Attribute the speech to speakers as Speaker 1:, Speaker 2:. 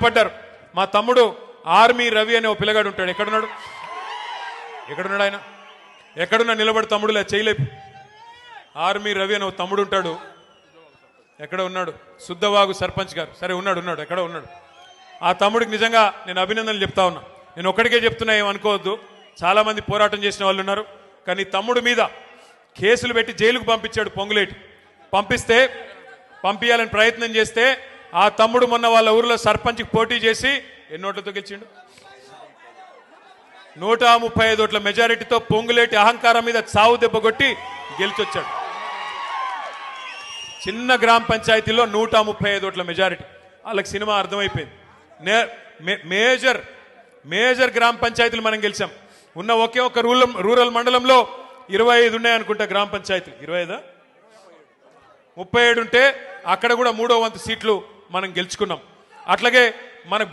Speaker 1: సిద్ధపడ్డారు. మా తమ్ముడు ఆర్మీ రవి అనే ఓ పిల్లగాడు ఉంటాడు. ఎక్కడున్నాడు ఆయన? ఎక్కడున్నా నిలబడి తమ్ముడులే చేయలేపు. ఆర్మీ రవి అనే ఓ తమ్ముడు ఉంటాడు. ఎక్కడ ఉన్నాడు? శుద్ధవాగు సర్పంచ్ గారు. సరే ఉన్నాడు, ఎక్కడ ఉన్నాడు. ఆ తమ్ముడికి నిజంగా నేను అభినందనలు చెప్తా ఉన్నా. నేను ఒక్కడికే చెప్తున్నా, ఏమనుకోవద్దు, చాలా మంది పోరాటం చేసిన వాళ్ళు ఉన్నారు. కానీ తమ్ముడు మీద కేసులు పెట్టి జైలుకు పంపించాడు పొంగులేటి. పంపించాలని ప్రయత్నం చేస్తే ఆ తమ్ముడు మొన్న వాళ్ళ ఊరిలో సర్పంచ్కి పోటీ చేసి ఎన్ని ఓట్లతో గెలిచిండు? 135 ఓట్ల మెజారిటీతో పొంగులేటి అహంకారం మీద చావు దెబ్బ కొట్టి గెలిచొచ్చాడు. చిన్న గ్రామ పంచాయతీలో 135 ఓట్ల మెజారిటీ. వాళ్ళకి సినిమా అర్థమైపోయింది. మేజర్ గ్రామ పంచాయతీలు మనం గెలిచాం. ఉన్న ఒకే ఒక రూరల్ మండలంలో 25 ఉన్నాయనుకుంటా గ్రామ పంచాయతీలు. 25 37 ఉంటే అక్కడ కూడా 3వ వంతు సీట్లు మనం గెలుచుకున్నాం. అట్లాగే మనకు